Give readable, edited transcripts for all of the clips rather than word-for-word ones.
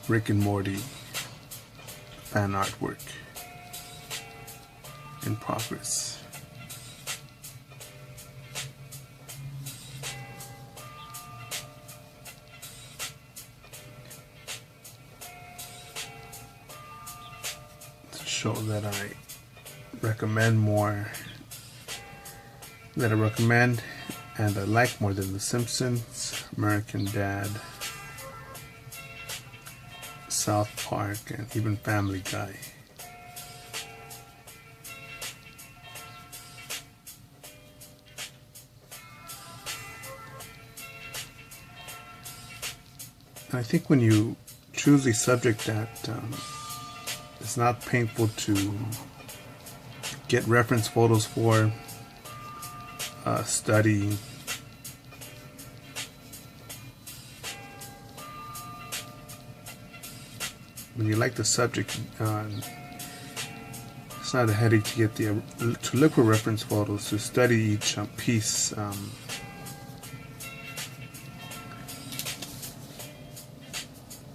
Rick and Morty fan artwork in progress. To show that I recommend and I like more than The Simpsons, American Dad, South Park, and even Family Guy. And I think when you choose a subject that it's not painful to get reference photos for, study, when you like the subject, it's not a headache to get to look for reference photos, to study each piece,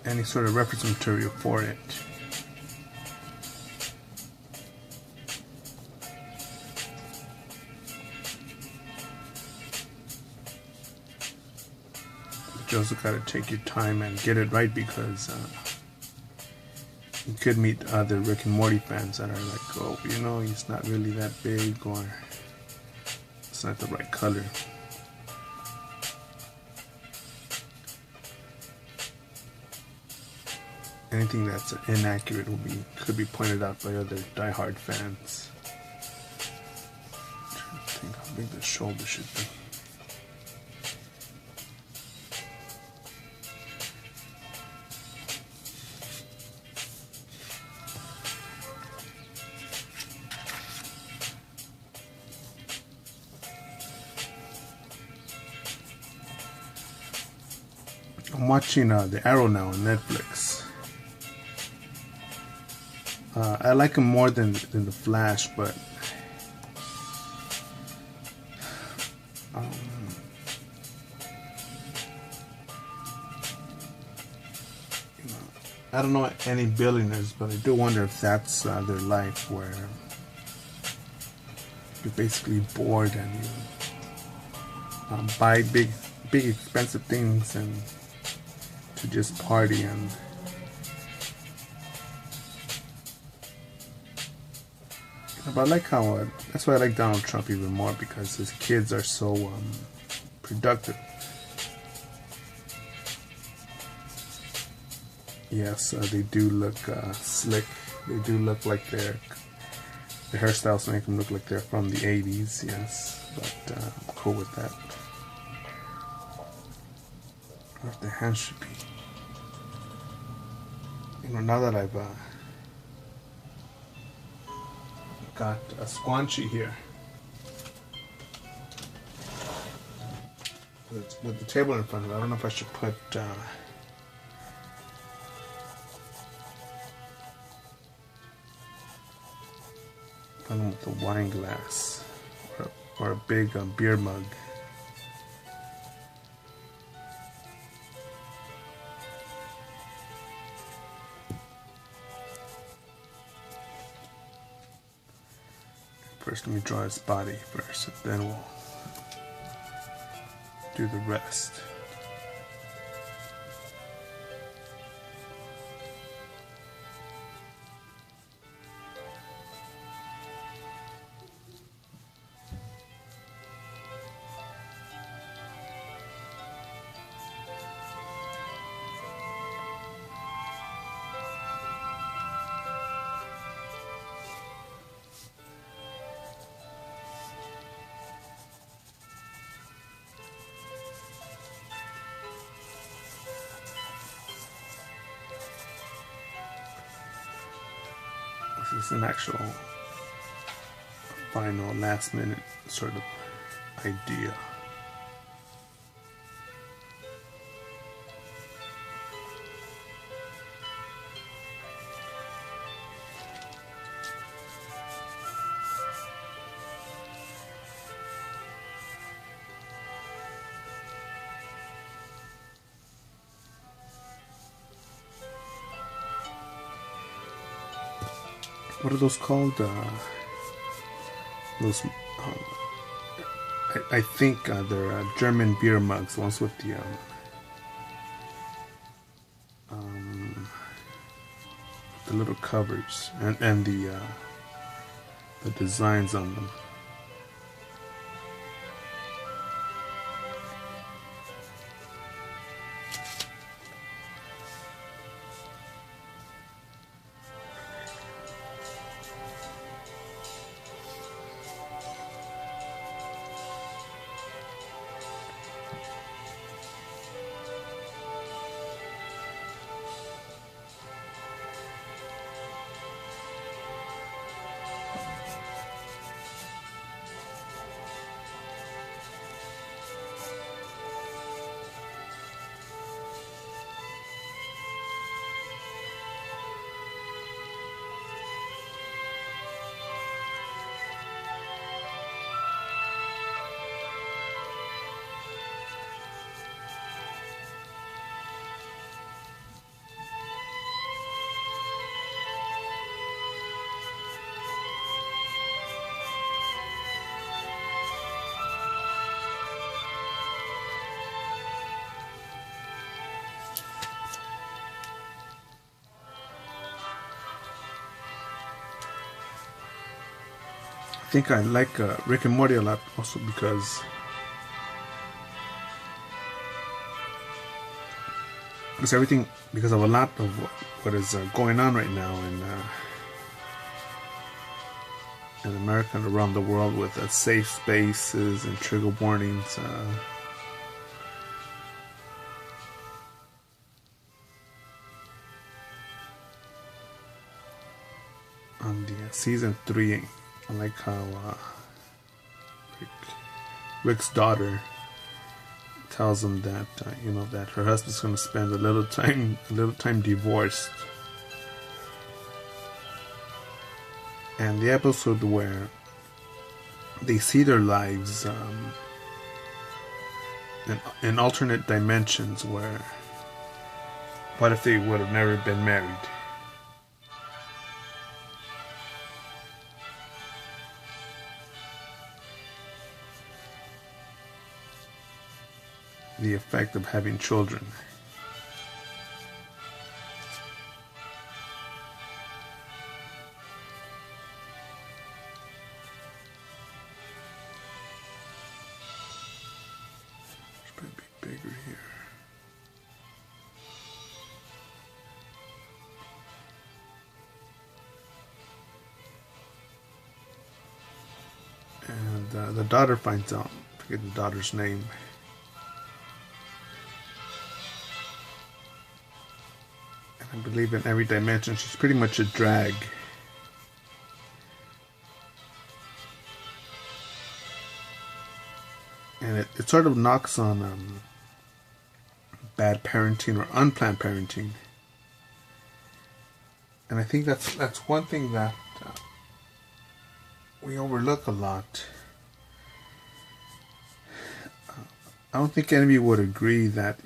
any sort of reference material for it. But you also got to take your time and get it right, because you could meet other Rick and Morty fans that are like, oh, he's not really that big, or it's not the right color. Anything that's inaccurate could be pointed out by other diehard fans. I'm trying to think how big the shoulder should be. I'm watching The Arrow now on Netflix. I like him more than The Flash, but I don't know any billionaires, but I do wonder if that's their life, where you're basically bored and you buy big expensive things and to just party. And but I like how that's why I like Donald Trump even more, because his kids are so productive. Yes, they do look slick. They do look like the hairstyles make them look like they're from the 80s, yes, but I'm cool with that. What the hand should be. Now that I've got a squanchy here with the table in front of it, I don't know if I should put with a wine glass or a big beer mug. First, let me draw his body first, and then we'll do the rest. This is an actual final last minute sort of idea. what are those called? Those I think they're German beer mugs, the ones with the little covers and the designs on them. I think I like Rick and Morty a lot also because everything, because of a lot of what is going on right now in America and around the world with safe spaces and trigger warnings. On the season 3, I like how Rick's daughter tells him that that her husband's going to spend a little time divorced. And the episode where they see their lives in alternate dimensions, where what if they would have never been married? The effect of having children. Should be bigger here. And the daughter finds out. I forget the daughter's name. I believe in every dimension she's pretty much a drag. And it sort of knocks on bad parenting or unplanned parenting. And I think that's one thing that we overlook a lot. I don't think anybody would agree that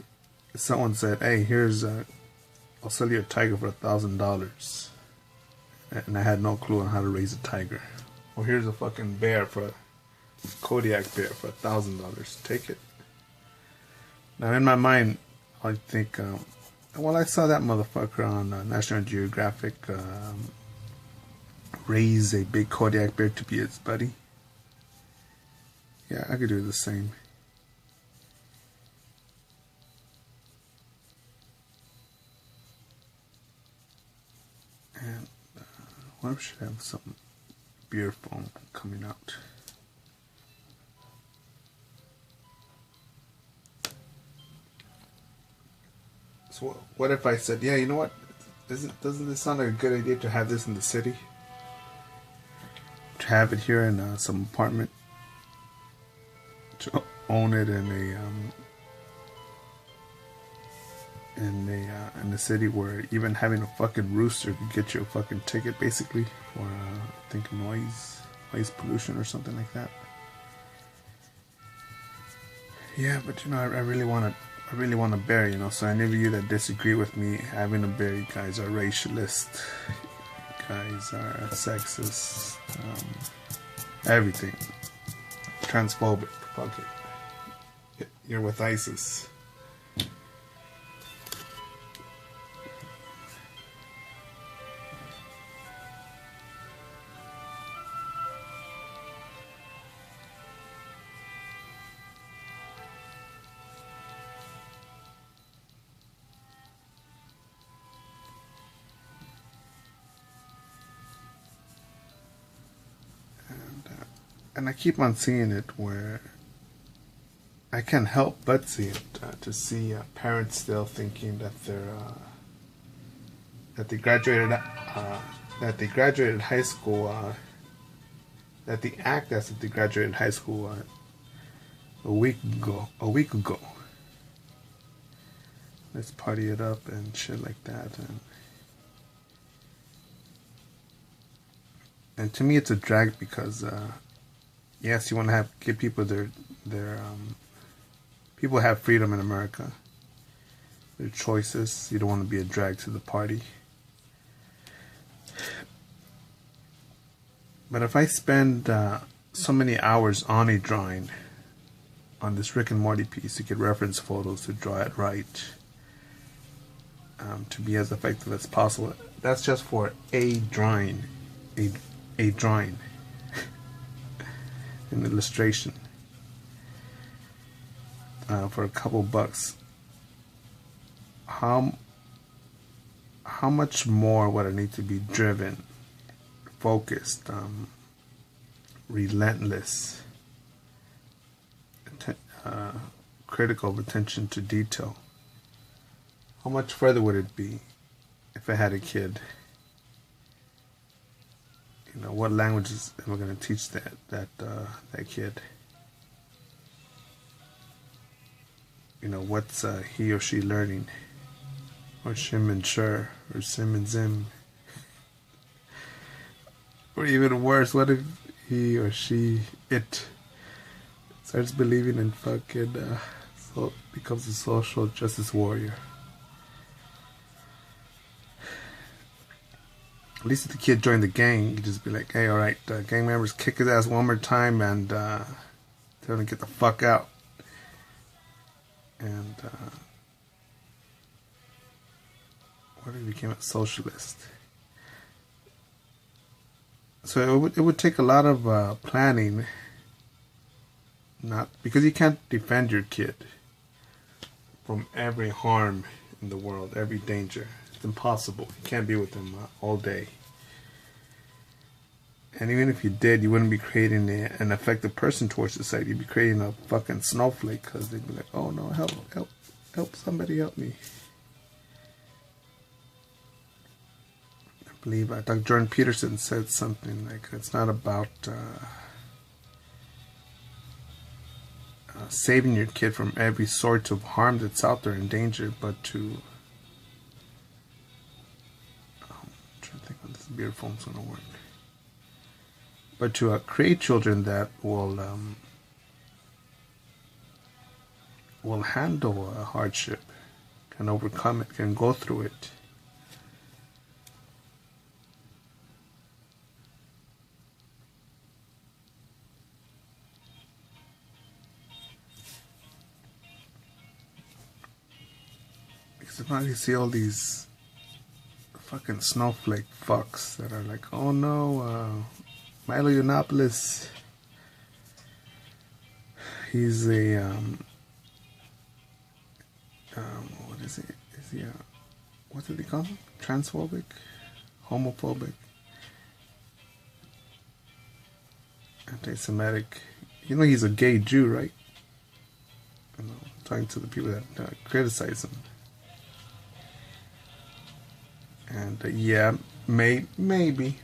if someone said, "Hey, I'll sell you a tiger for $1,000," and I had no clue on how to raise a tiger. Or here's a fucking Kodiak bear for $1,000. Take it. Now in my mind, I think, well, I saw that motherfucker on National Geographic raise a big Kodiak bear to be its buddy. Yeah, I could do the same. And we should have some beer foam coming out. So what if I said, yeah, you know what? Doesn't this sound like a good idea to have this in the city? To have it here in some apartment? To own it in a city where even having a fucking rooster could get you a fucking ticket, basically, for I think noise pollution or something like that. Yeah, but I really want a bear, so any of you that disagree with me having a bear, you guys are racialist. You guys are sexist, everything, transphobic. Fuck it. You're with ISIS. And I keep on seeing it where I can't help but see it, to see parents still thinking that that they graduated high school, that they act as if they graduated high school a week ago. Let's party it up and shit like that, and to me it's a drag because yes, you want to give people their people have freedom in America, their choices. You don't want to be a drag to the party. But if I spend so many hours on a drawing, on this Rick and Morty piece, to get reference photos, to draw it right, to be as effective as possible, that's just for a drawing, a drawing. An illustration, for a couple bucks. How much more would I need to be driven, focused, relentless, critical of attention to detail? How much further would it be if I had a kid? You know, what languages am I going to teach that kid? You know, what's he or she learning? Or shim and shur, or sim and zim? Or even worse, what if he or she, it, starts believing in fucking, so becomes a social justice warrior? At least if the kid joined the gang, you just be like, hey, alright, gang members, kick his ass one more time and tell him to get the fuck out. And what if he became a socialist? So it would take a lot of planning, not because you can't defend your kid from every harm in the world, every danger. It's impossible. You can't be with them all day. And even if you did, you wouldn't be creating an effective person towards society. You'd be creating a fucking snowflake, because they'd be like, oh no, help, somebody help me. I believe Dr. Jordan Peterson said something like, it's not about saving your kid from every sort of harm that's out there in danger, but to think how this beer foam's gonna work. But to create children that will handle a hardship, can overcome it, can go through it. Because now you see all these fucking snowflake fucks that are like, oh no, Milo Yiannopoulos, he's a what is he? Is he what did they call him? Transphobic, homophobic, anti-Semitic. You know he's a gay Jew, right? You know, talking to the people that criticize him. And yeah, maybe.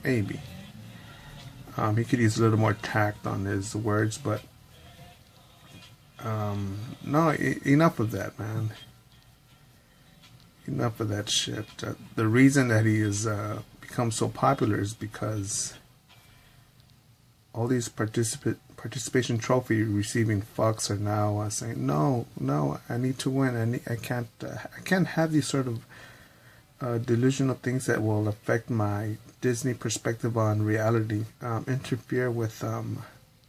He could use a little more tact on his words, but no, enough of that, man. Enough of that shit. The reason that he has become so popular is because all these participation trophy receiving fucks are now saying, no, I need to win. I can't have these sort of delusional things that will affect my Disney perspective on reality, interfere with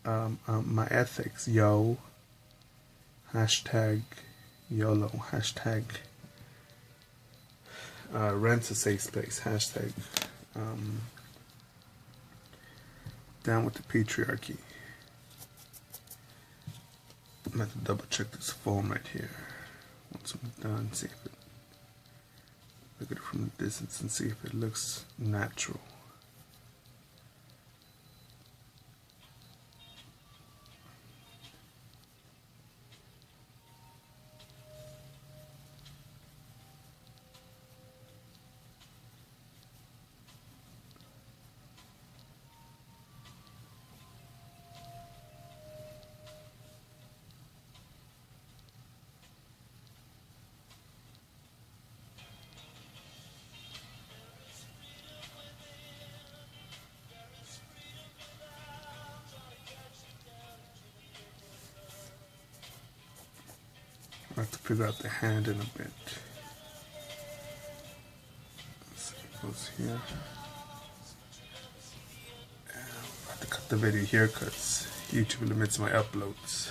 my ethics. Hashtag YOLO. Hashtag rent's a safe space. Hashtag down with the patriarchy. I'm going to double check this phone right here. Once I'm done, see if it, look at it from a distance and see if it looks natural. I have to figure out the hand in a bit. Let's see, it goes here. I have to cut the video here because YouTube limits my uploads.